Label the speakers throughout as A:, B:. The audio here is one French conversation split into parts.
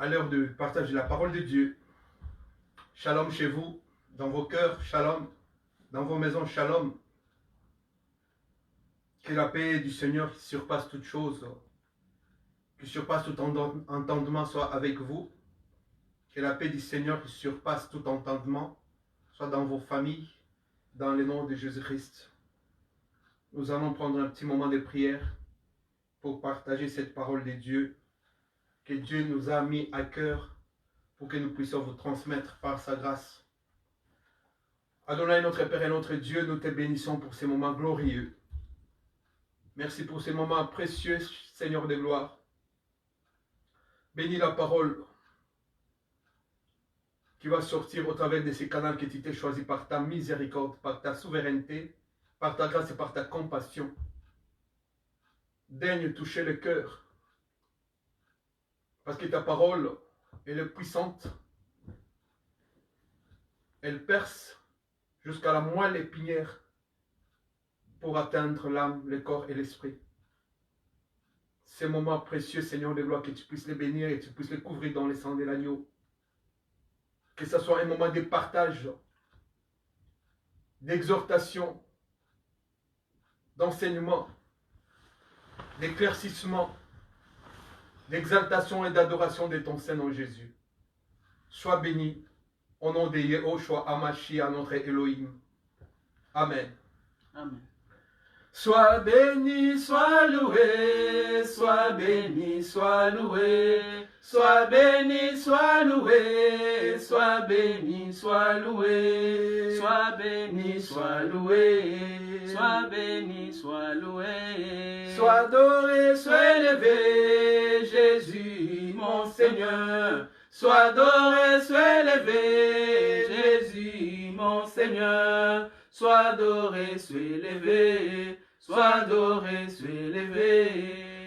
A: à l'heure de partager la parole de Dieu. Shalom chez vous, dans vos cœurs, shalom, dans vos maisons, shalom. Que la paix du Seigneur qui surpasse toute chose, qui surpasse tout entendement soit avec vous. Que la paix du Seigneur qui surpasse tout entendement soit dans vos familles, dans le nom de Jésus-Christ. Nous allons prendre un petit moment de prière pour partager cette parole de Dieu que Dieu nous a mis à cœur pour que nous puissions vous transmettre par sa grâce. Adonai, notre Père et notre Dieu, nous te bénissons pour ces moments glorieux. Merci pour ces moments précieux, Seigneur de gloire. Bénis la parole qui va sortir au travers de ces canaux que tu t'es choisi par ta miséricorde, par ta souveraineté, par ta grâce et par ta compassion. Daigne toucher le cœur, parce que ta parole, elle est puissante. Elle perce jusqu'à la moelle épinière pour atteindre l'âme, le corps et l'esprit. Ces moments précieux, Seigneur de gloire, que tu puisses les bénir et que tu puisses les couvrir dans le sang de l'agneau. Que ce soit un moment de partage, d'exhortation, d'enseignement, d'éclaircissement, d'exaltation et d'adoration de ton Seigneur Jésus. Sois béni au nom de Yehoshua HaMashiach, notre Elohim. Amen.
B: Amen.
A: Sois béni, sois loué, sois béni, sois loué, sois béni, sois loué, sois béni, sois loué,
B: Sois béni,
A: sois loué,
B: sois béni, sois loué.
A: sois adoré, sois élevé, Jésus mon Seigneur. Sois adoré, sois élevé, Jésus mon Seigneur. Sois adoré, sois élevé, sois adoré, sois élevé.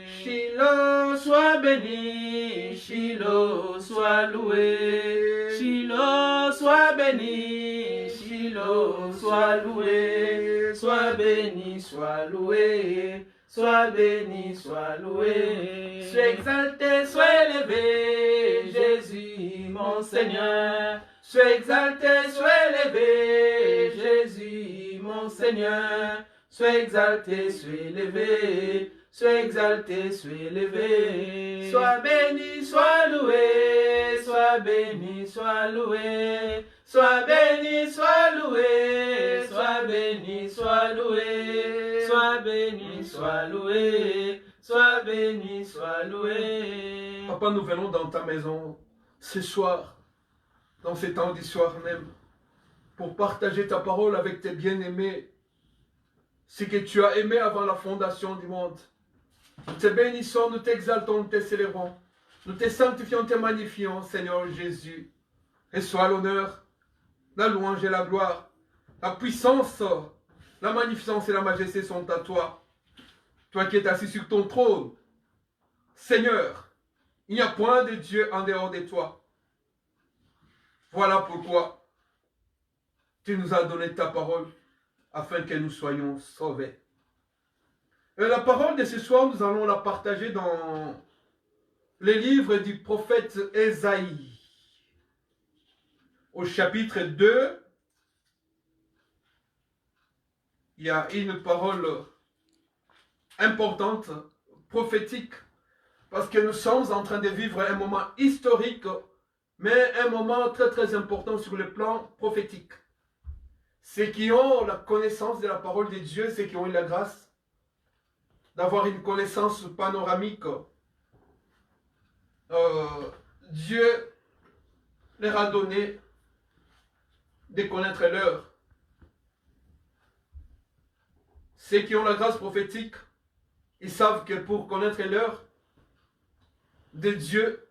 A: Shiloh, sois béni, Shiloh, sois loué. Shiloh, sois béni, Shiloh, sois loué. Sois béni, sois loué. Sois béni, sois loué. Sois exalté, sois élevé, Jésus mon Seigneur. Sois exalté, sois élevé, Jésus mon Seigneur. Sois exalté, sois élevé, sois exalté, sois élevé. Sois béni, sois loué, sois béni, sois loué. Sois béni, sois loué, sois béni, sois loué. Sois béni, sois loué, sois béni, sois loué. Papa, nous venons dans ta maison ce soir, dans ces temps du soir même, pour partager ta parole avec tes bien-aimés, ce que tu as aimé avant la fondation du monde. Nous te bénissons, nous t'exaltons, nous te célébrons, nous te sanctifions, nous te magnifions, Seigneur Jésus. Et sois l'honneur, la louange et la gloire, la puissance, la magnificence et la majesté sont à toi. Toi qui es assis sur ton trône, Seigneur, il n'y a point de Dieu en dehors de toi. Voilà pourquoi tu nous as donné ta parole afin que nous soyons sauvés. Et la parole de ce soir, nous allons la partager dans les livres du prophète Ésaïe. Au chapitre 2, il y a une parole importante, prophétique, parce que nous sommes en train de vivre un moment historique, mais un moment très très important sur le plan prophétique. Ceux qui ont la connaissance de la parole de Dieu, ceux qui ont eu la grâce d'avoir une connaissance panoramique, Dieu leur a donné de connaître l'heure. Ceux qui ont la grâce prophétique, ils savent que pour connaître l'heure de Dieu,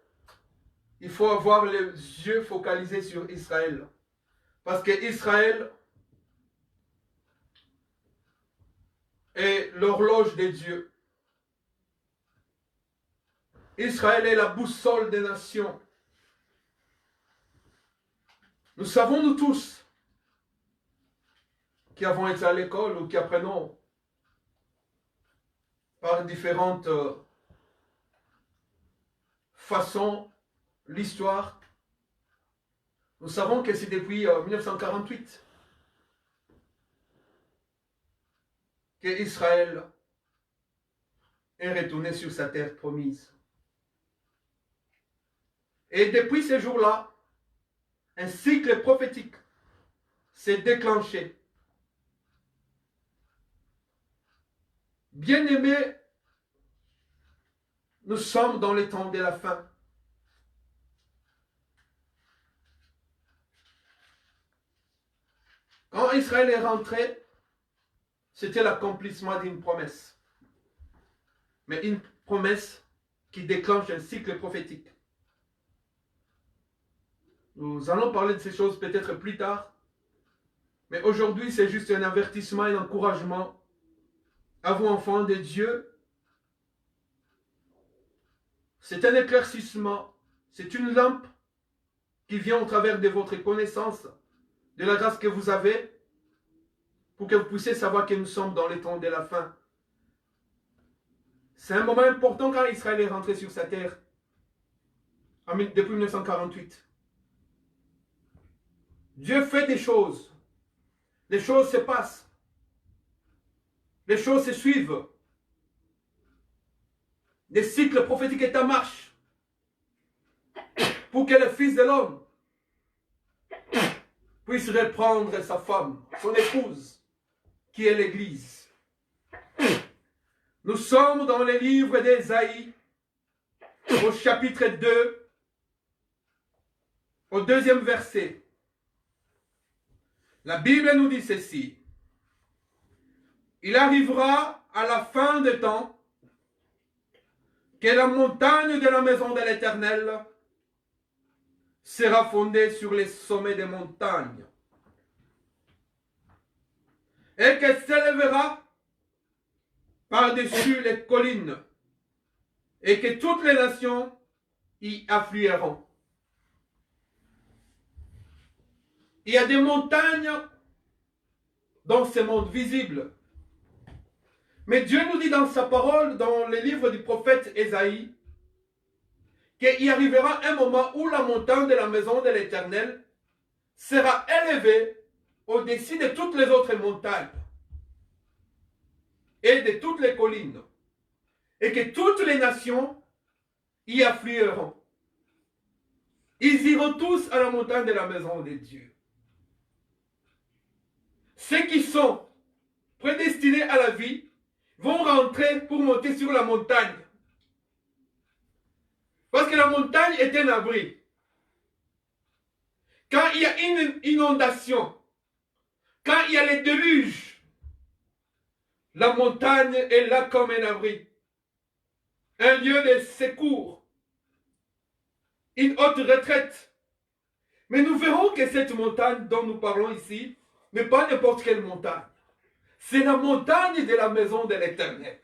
A: il faut avoir les yeux focalisés sur Israël. Parce que Israël est l'horloge de Dieu. Israël est la boussole des nations. Nous savons, nous tous, qui avons été à l'école ou qui apprenons par différentes façons
C: l'histoire, nous savons que c'est depuis 1948 que Israël est retourné sur sa terre promise. Et depuis ce jour-là, un cycle prophétique s'est déclenché. Bien-aimés, nous sommes dans les temps de la fin. Quand Israël est rentré, c'était l'accomplissement d'une promesse. Mais une promesse qui déclenche un cycle prophétique. Nous allons parler de ces choses peut-être plus tard. Mais aujourd'hui, c'est juste un avertissement et un encouragement à vous, enfants de Dieu. C'est un éclaircissement. C'est une lampe qui vient au travers de votre connaissance, de la grâce que vous avez, pour que vous puissiez savoir que nous sommes dans les temps de la fin. C'est un moment important quand Israël est rentré sur sa terre, depuis 1948. Dieu fait des choses. Les choses se passent. Les choses se suivent. Des cycles prophétiques est en marche pour que le Fils de l'homme puisse reprendre sa femme, son épouse, qui est l'Église. Nous sommes dans le livre d'Ésaïe, au chapitre 2, au 2e verset. La Bible nous dit ceci. Il arrivera à la fin des temps que la montagne de la maison de l'Éternel sera fondée sur les sommets des montagnes et qu'elle s'élèvera par-dessus les collines et que toutes les nations y afflueront. Il y a des montagnes dans ce monde visible. Mais Dieu nous dit dans sa parole, dans le livre du prophète Ésaïe, qu'il arrivera un moment où la montagne de la maison de l'Éternel sera élevée au-dessus de toutes les autres montagnes et de toutes les collines, et que toutes les nations y afflueront. Ils iront tous à la montagne de la maison de Dieu. Ceux qui sont prédestinés à la vie vont rentrer pour monter sur la montagne. Parce que la montagne est un abri. Quand il y a une inondation, quand il y a les déluges, la montagne est là comme un abri. Un lieu de secours. Une haute retraite. Mais nous verrons que cette montagne dont nous parlons ici n'est pas n'importe quelle montagne. C'est la montagne de la maison de l'Éternel.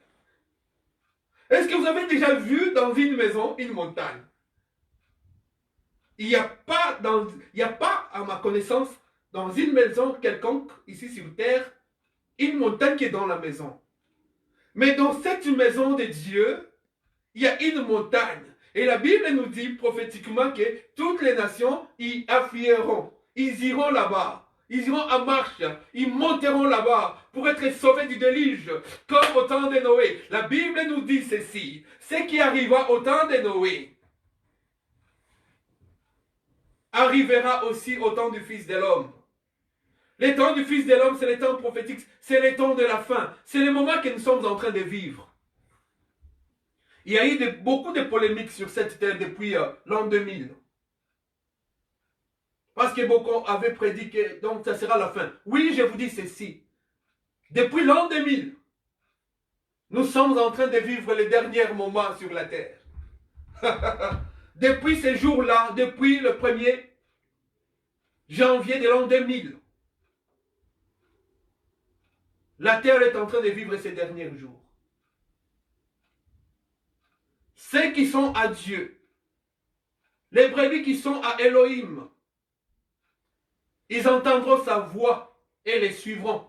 C: Est-ce que vous avez déjà vu dans une maison une montagne? Il n'y a pas, à ma connaissance, dans une maison quelconque, ici sur terre, une montagne qui est dans la maison. Mais dans cette maison de Dieu, il y a une montagne. Et la Bible nous dit prophétiquement que toutes les nations y afflueront. Ils iront là-bas. Ils iront en marche, ils monteront là-bas pour être sauvés du déluge, comme au temps de Noé. La Bible nous dit ceci, ce qui arriva au temps de Noé arrivera aussi au temps du Fils de l'homme. Le temps du Fils de l'homme, c'est le temps prophétique, c'est le temps de la fin, c'est le moment que nous sommes en train de vivre. Il y a eu beaucoup de polémiques sur cette terre depuis l'an 2000. Parce que beaucoup avaient prédit que donc ça sera la fin. Oui, je vous dis ceci. Depuis l'an 2000, nous sommes en train de vivre les derniers moments sur la terre. Depuis ces jours-là, depuis le 1er janvier de l'an 2000, la terre est en train de vivre ces derniers jours. Ceux qui sont à Dieu, les brebis qui sont à Elohim, ils entendront sa voix et les suivront.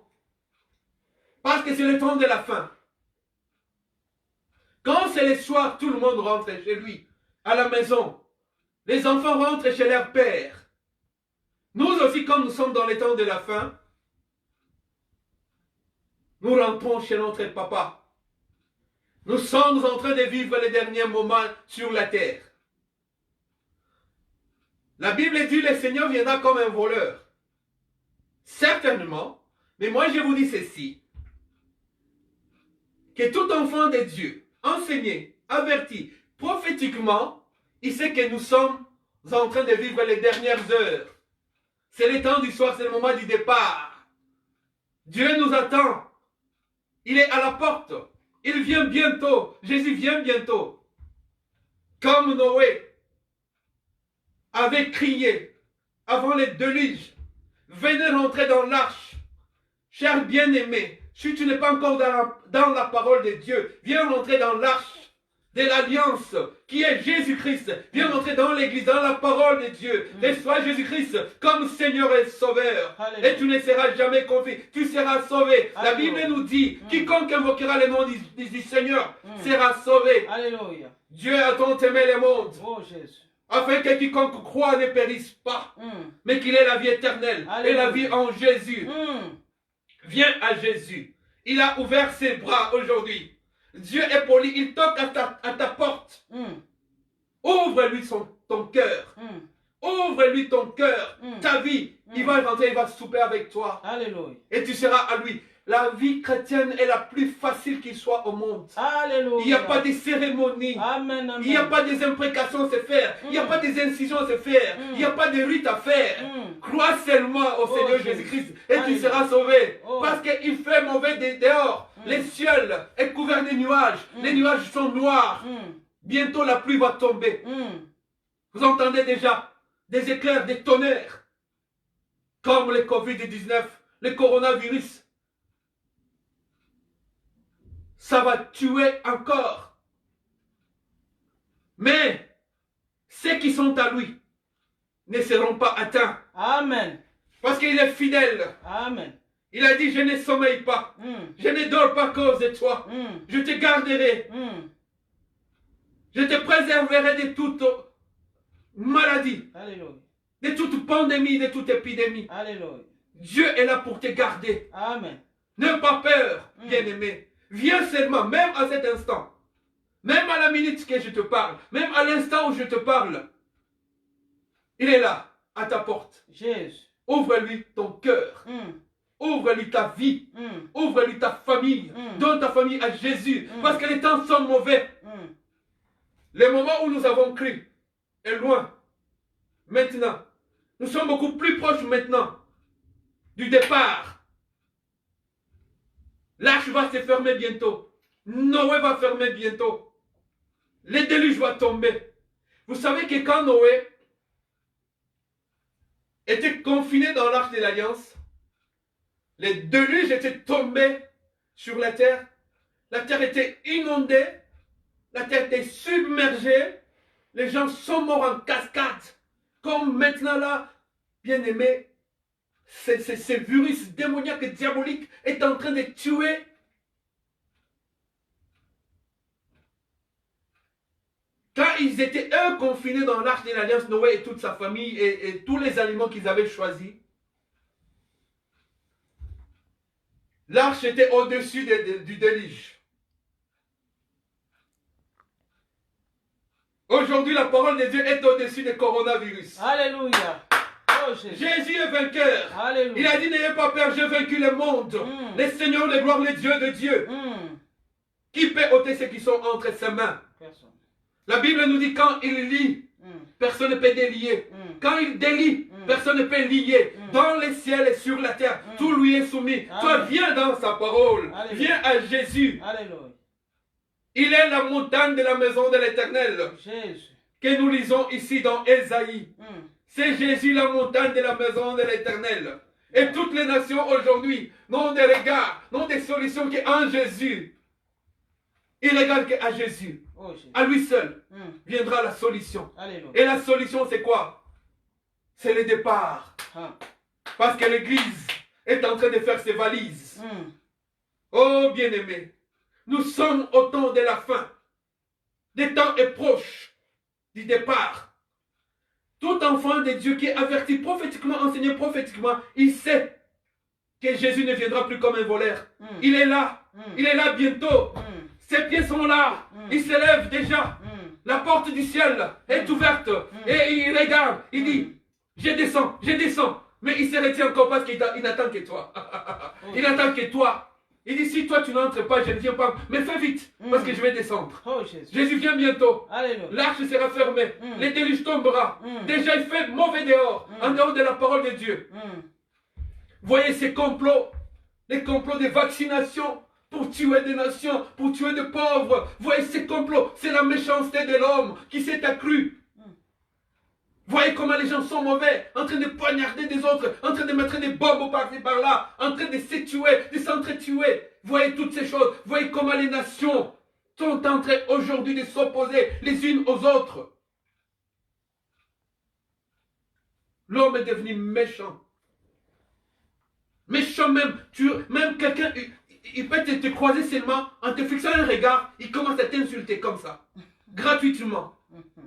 C: Parce que c'est le temps de la fin. Quand c'est le soir, tout le monde rentre chez lui, à la maison. Les enfants rentrent chez leur père. Nous aussi, comme nous sommes dans les temps de la fin, nous rentrons chez notre papa. Nous sommes en train de vivre les derniers moments sur la terre. La Bible dit le Seigneur viendra comme un voleur. Certainement, mais moi je vous dis ceci, que tout enfant de Dieu, enseigné, averti, prophétiquement, il sait que nous sommes en train de vivre les dernières heures. C'est le temps du soir, c'est le moment du départ. Dieu nous attend. Il est à la porte. Il vient bientôt. Jésus vient bientôt. Comme Noé avait crié avant le déluge, venez rentrer dans l'arche. Cher bien-aimé, si tu n'es pas encore dans la parole de Dieu, viens rentrer dans l'arche de l'alliance qui est Jésus-Christ. Viens rentrer dans l'église, dans la parole de Dieu. Reçois Jésus-Christ comme Seigneur et Sauveur.
B: Alléluia.
C: Et tu ne seras jamais confus. Tu seras sauvé. La
B: Alléluia.
C: Bible nous dit, quiconque invoquera le nom du Seigneur sera sauvé.
B: Alléluia.
C: Dieu a tant aimé le monde,
B: Oh Jésus.
C: afin que quiconque croit ne périsse pas, mais qu'il ait la vie éternelle et la vie en Jésus. Viens à Jésus. Il a ouvert ses bras aujourd'hui. Dieu est poli, il toque à ta porte. Ouvre-lui ton cœur. Ouvre-lui ton cœur, ta vie. Il va rentrer, il va souper avec toi.
B: Alléluia.
C: Et tu seras à lui. La vie chrétienne est la plus facile qui soit au monde.
B: Alléluia.
C: Il n'y a pas de cérémonie.
B: Amen, amen.
C: Il n'y a pas des imprécations à se faire. Il n'y a pas des incisions à se faire. Il n'y a pas de rites à faire. Crois seulement au Seigneur Jésus-Christ et tu
B: Alléluia.
C: seras sauvé.
B: Oh.
C: Parce qu'il fait mauvais dehors. Les cieux est couvert de nuages. Les nuages sont noirs. Bientôt la pluie va tomber. Vous entendez déjà des éclairs, des tonnerres. Comme le Covid-19, le coronavirus. Ça va tuer encore. Mais ceux qui sont à lui ne seront pas atteints.
B: Amen.
C: Parce qu'il est fidèle.
B: Amen.
C: Il a dit, je ne sommeille pas. Je ne dors pas à cause de toi. Je te garderai. Je te préserverai de toute maladie,
B: Alléluia.
C: de toute pandémie, de toute épidémie.
B: Alléluia.
C: Dieu est là pour te garder.
B: Amen.
C: N'aie pas peur, bien-aimé. Viens seulement, même à cet instant. Même à la minute que je te parle. Même à l'instant où je te parle. Il est là, à ta porte.
B: Jésus.
C: Ouvre-lui ton cœur. Ouvre-lui ta vie. Ouvre-lui ta famille. Donne ta famille à Jésus. Parce que les temps sont mauvais. Le moment où nous avons cru est loin. Maintenant, nous sommes beaucoup plus proches maintenant du départ. L'arche va se fermer bientôt. Noé va fermer bientôt. Le déluge va tomber. Vous savez que quand Noé était confiné dans l'arche de l'Alliance, le déluge était tombé sur la terre était inondée, la terre était submergée, les gens sont morts en cascade. Comme maintenant là, bien aimé, ce virus démoniaque et diabolique est en train de tuer. Quand ils étaient eux confinés dans l'arche de l'Alliance, Noé et toute sa famille et tous les aliments qu'ils avaient choisis, l'arche était au-dessus du déluge. Aujourd'hui, la parole de Dieu est au-dessus du coronavirus.
B: Alléluia. Oh Jésus.
C: Jésus est vainqueur.
B: Alléluia.
C: Il a dit, n'ayez pas peur, j'ai vaincu le monde. Le Seigneur de gloire, le Dieu de Dieu. Qui peut ôter ceux qui sont entre ses mains?
B: Personne.
C: La Bible nous dit, quand il lie, personne ne peut délier. Quand il délie, personne ne peut lier. Dans les ciels et sur la terre, tout lui est soumis. Toi, viens dans sa parole.
B: Alléluia.
C: Viens à Jésus.
B: Alléluia.
C: Il est la montagne de la maison de l'Éternel.
B: Jésus.
C: Que nous lisons ici dans Ésaïe. C'est Jésus la montagne de la maison de l'Éternel. Et toutes les nations aujourd'hui n'ont des regards, n'ont des solutions qu'en Jésus. Ils regardent qu'à Jésus.
B: Oh Jésus.
C: À lui seul viendra la solution.
B: Alléluia.
C: Et la solution c'est quoi? C'est le départ. Parce que l'Église est en train de faire ses valises. Oh bien-aimés, nous sommes au temps de la fin. Le temps est proche du départ. Tout enfant de Dieu qui est averti prophétiquement, enseigné prophétiquement, il sait que Jésus ne viendra plus comme un voleur. Il est là. Il est là bientôt. Ses pieds sont là. Il se lève déjà. La porte du ciel est ouverte. Et il regarde. Il dit, je descends, je descends. Mais il se retient encore parce qu'il n'attend que toi. Il n'attend que toi. Il dit, si toi tu n'entres pas, je ne viens pas. Mais fais vite, parce que je vais descendre.
B: Oh, Jésus.
C: Jésus vient bientôt.
B: Alléluia.
C: L'arche sera fermée. Le déluge tombera. Déjà il fait mauvais dehors, en dehors de la parole de Dieu. Voyez ces complots, les complots de vaccination pour tuer des nations, pour tuer des pauvres. Voyez ces complots, c'est la méchanceté de l'homme qui s'est accrue. Voyez comment les gens sont mauvais, en train de poignarder des autres, en train de mettre des bombes par-ci par-là, en train de se tuer, de s'entretuer. Voyez toutes ces choses. Voyez comment les nations sont en train aujourd'hui de s'opposer les unes aux autres. L'homme est devenu méchant. Méchant même. Même quelqu'un, il peut te croiser seulement en te fixant un regard, il commence à t'insulter comme ça. Gratuitement.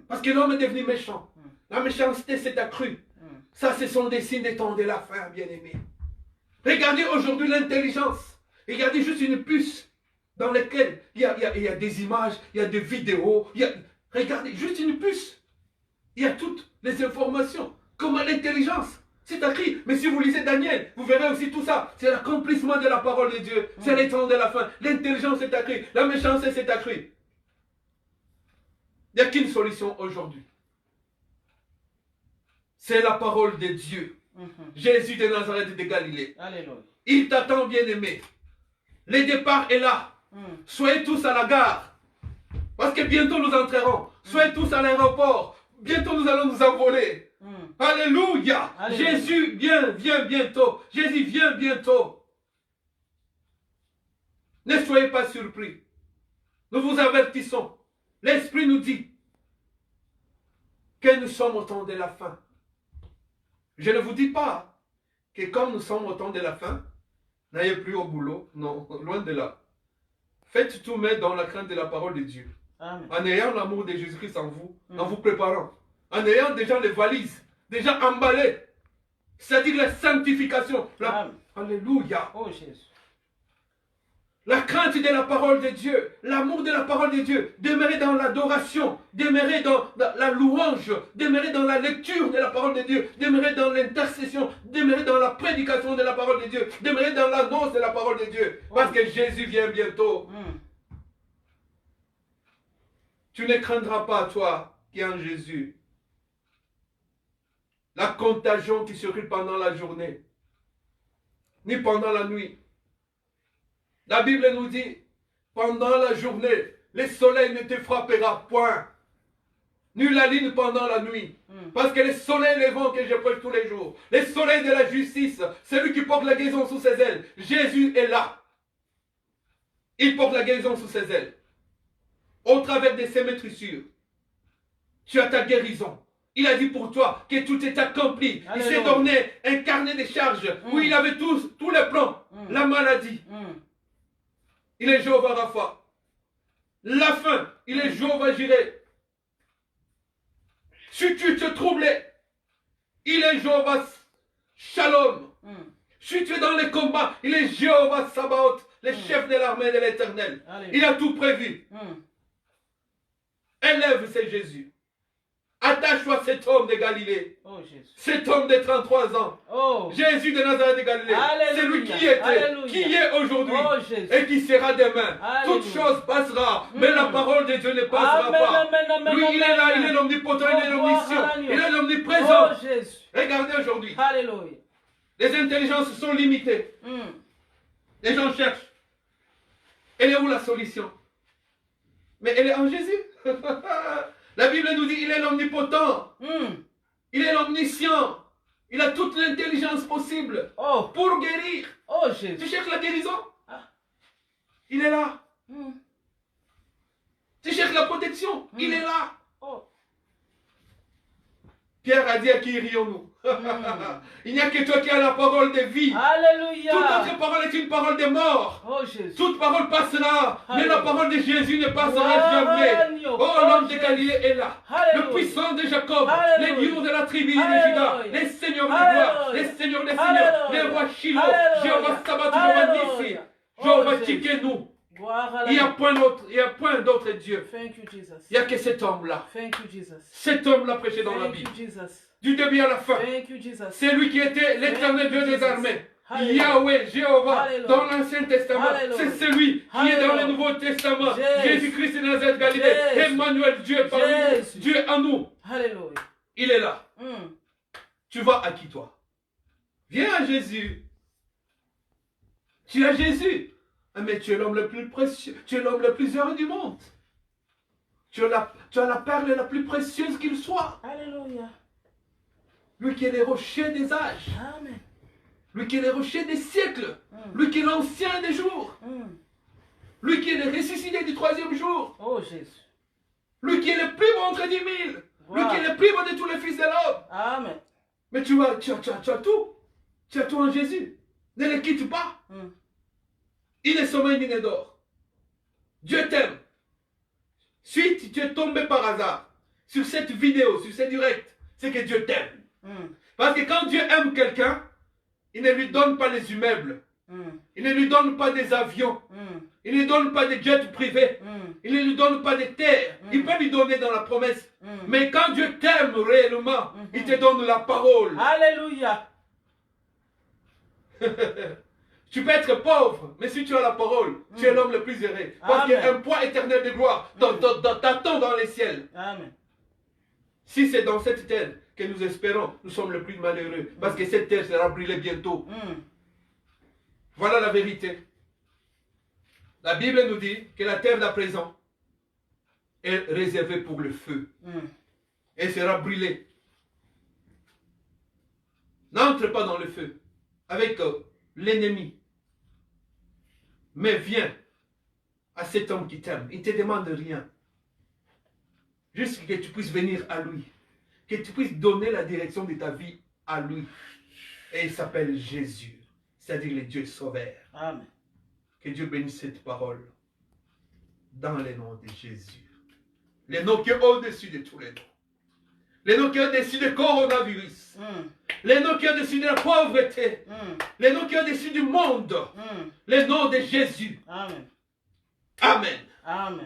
C: Parce que l'homme est devenu méchant. La méchanceté s'est accrue. Ça, ce sont des signes des temps de la fin, bien-aimés. Regardez aujourd'hui l'intelligence. Regardez juste une puce dans laquelle il y a des images, il y a des vidéos. Regardez, juste une puce. Il y a toutes les informations. Comment l'intelligence s'est accrue. Mais si vous lisez Daniel, vous verrez aussi tout ça. C'est l'accomplissement de la parole de Dieu. C'est les temps de la fin. L'intelligence s'est accrue. La méchanceté s'est accrue. Il n'y a qu'une solution aujourd'hui. C'est la parole de Dieu. Jésus de Nazareth de Galilée.
B: Alléluia.
C: Il t'attend, bien-aimé. Le départ est là. Soyez tous à la gare. Parce que bientôt nous entrerons. Soyez tous à l'aéroport. Bientôt nous allons nous envoler. Alléluia.
B: Alléluia.
C: Jésus vient bientôt. Jésus vient bientôt. Ne soyez pas surpris. Nous vous avertissons. L'Esprit nous dit que nous sommes au temps de la fin. Je ne vous dis pas que comme nous sommes au temps de la fin, n'ayez plus au boulot. Non, loin de là. Faites tout mais dans la crainte de la parole de Dieu.
B: Amen.
C: En ayant l'amour de Jésus-Christ en vous, en vous préparant. En ayant déjà les valises, déjà emballées. C'est-à-dire la sanctification. Alléluia.
B: Oh Jésus.
C: La crainte de la parole de Dieu, l'amour de la parole de Dieu, demeurer dans l'adoration, demeurer dans la louange, demeurer dans la lecture de la parole de Dieu, demeurer dans l'intercession, demeurer dans la prédication de la parole de Dieu, demeurer dans l'annonce de la parole de Dieu, parce que Jésus vient bientôt. Tu ne craindras pas, toi qui es en Jésus, la contagion qui circule pendant la journée, ni pendant la nuit. La Bible nous dit, pendant la journée, le soleil ne te frappera point, ni la lune pendant la nuit. Parce que le soleil levant que je prêche tous les jours, le soleil de la justice, celui qui porte la guérison sous ses ailes, Jésus est là. Il porte la guérison sous ses ailes. Au travers de ses maîtrissures, tu as ta guérison. Il a dit pour toi que tout est accompli.
B: Alléluia.
C: Il s'est donné un carnet de charges où il avait tous les plans, la maladie. Il est Jéhovah Rapha. La faim, il est Jéhovah Jireh. Si tu te troublais, il est Jéhovah Shalom. Si tu es dans les combats, il est Jéhovah Sabaoth, le chef de l'armée de l'Éternel. Il a tout prévu. Élève, c'est Jésus. Attache-toi à cet homme de Galilée.
B: Oh Jésus.
C: Cet homme de 33 ans.
B: Oh.
C: Jésus de Nazareth de Galilée.
B: Alléluia.
C: C'est lui qui était,
B: Alléluia.
C: qui est aujourd'hui
B: Oh, Jésus.
C: et qui sera demain.
B: Alléluia.
C: Toute chose passera, mais la parole de Dieu ne passera
B: Amen,
C: pas.
B: amen, amen,
C: Lui, il est là,
B: amen.
C: il est l'omnipotent, il est
B: Oh,
C: l'omniscient,
B: Alléluia.
C: il est l'omniprésent.
B: Oh Jésus.
C: Regardez aujourd'hui,
B: Alléluia.
C: les intelligences sont limitées. Les gens cherchent. Elle est où la solution? Mais elle est en Jésus. La Bible nous dit, il est l'omnipotent. Il est l'omniscient. Il a toute l'intelligence possible pour guérir.
B: Oh
C: Tu
B: Jésus.
C: cherches la guérison? Il est là. Tu cherches la protection? Il est là.
B: Oh.
C: Pierre a dit, à qui irions-nous? Il n'y a que toi qui as la parole de vie. Toute
B: Alléluia.
C: autre parole est une parole de mort.
B: Oh Jésus.
C: Toute parole passera, mais la
B: Alléluia.
C: parole de Jésus ne passera jamais.
B: Alléluia.
C: Oh, l'homme de Galilée est là.
B: Alléluia.
C: Le puissant de Jacob,
B: Alléluia.
C: les lions de la tribu de
B: Alléluia.
C: Juda, les seigneurs de
B: Alléluia.
C: gloire, les seigneurs des seigneurs,
B: Alléluia.
C: les rois Shiloh,
B: Alléluia.
C: Jéhovah Sabaoth, Jéhovah Nissi,
B: Alléluia.
C: Jéhovah
B: Oh, Jésus.
C: Tsidkenu.
B: Gloire à
C: Il n'y a
B: la
C: point d'autre Dieu.
B: Thank you, Jesus.
C: Il n'y a que cet homme-là.
B: Thank you, Jesus.
C: Cet homme-là prêché dans la
B: Thank you,
C: Bible.
B: Jesus.
C: Du début à la fin.
B: Thank you, Jesus.
C: C'est lui qui était l'éternel Dieu des armées.
B: Alléluia.
C: Yahweh, Jéhovah,
B: Alléluia.
C: dans l'Ancien Testament.
B: Alléluia.
C: C'est celui qui est dans le
B: Alléluia.
C: Nouveau Testament.
B: Jésus.
C: Jésus-Christ de Nazareth, Galilée.
B: Jésus.
C: Emmanuel, Dieu parmi nous.
B: Jésus.
C: Dieu en nous.
B: Alléluia.
C: Il est là.
B: Mm.
C: Tu vas à qui toi? Viens à Jésus. Tu es à Jésus. Ah, mais tu es l'homme le plus précieux. Tu es l'homme le plus heureux du monde. Tu as la perle la plus précieuse qu'il soit.
B: Alléluia.
C: Lui qui est le rocher des âges.
B: Amen.
C: Lui qui est le rocher des siècles.
B: Mm.
C: Lui qui est l'ancien des jours.
B: Mm.
C: Lui qui est le ressuscité du troisième jour.
B: Oh Jésus.
C: Lui qui est le plus beau entre 10 000. Lui qui est le plus beau de tous les fils de l'homme.
B: Amen.
C: Mais tu as tout. Tu as tout en Jésus. Ne le quitte pas.
B: Mm.
C: Il est sommeil, il ne dort. Dieu t'aime. Si tu es tombé par hasard sur cette vidéo, sur ce direct, c'est que Dieu t'aime.
B: Mm.
C: Parce que quand Dieu aime quelqu'un, il ne lui donne pas les immeubles.
B: Mm.
C: Il ne lui donne pas des avions.
B: Mm.
C: Il ne lui donne pas des jets privés.
B: Mm.
C: Il ne lui donne pas des terres. Il peut lui donner dans la promesse.
B: Mm.
C: Mais quand Dieu t'aime réellement, il te donne la parole.
B: Alléluia.
C: Tu peux être pauvre, mais si tu as la parole, tu es l'homme le plus heureux. Parce qu'il y a un poids éternel de gloire t'attend dans les ciels.
B: Amen.
C: Si c'est dans cette terre que nous espérons, nous sommes le plus malheureux. Parce que cette terre sera brûlée bientôt.
B: Mm.
C: Voilà la vérité. La Bible nous dit que la terre d'à présent est réservée pour le feu.
B: Mm.
C: Elle sera brûlée. N'entre pas dans le feu avec l'ennemi. Mais viens à cet homme qui t'aime. Il ne te demande rien. Juste que tu puisses venir à lui. Que tu puisses donner la direction de ta vie à lui. Et il s'appelle Jésus. C'est-à-dire le Dieu sauveur.
B: Amen.
C: Que Dieu bénisse cette parole. Dans le nom de Jésus. Le nom qui est au-dessus de tous les noms. Le nom qui est au-dessus du coronavirus.
B: Mm.
C: Le nom qui est au-dessus de la pauvreté.
B: Mm.
C: Le nom qui est au-dessus du monde.
B: Mm.
C: Le nom de Jésus.
B: Amen.
C: Amen.
B: Amen.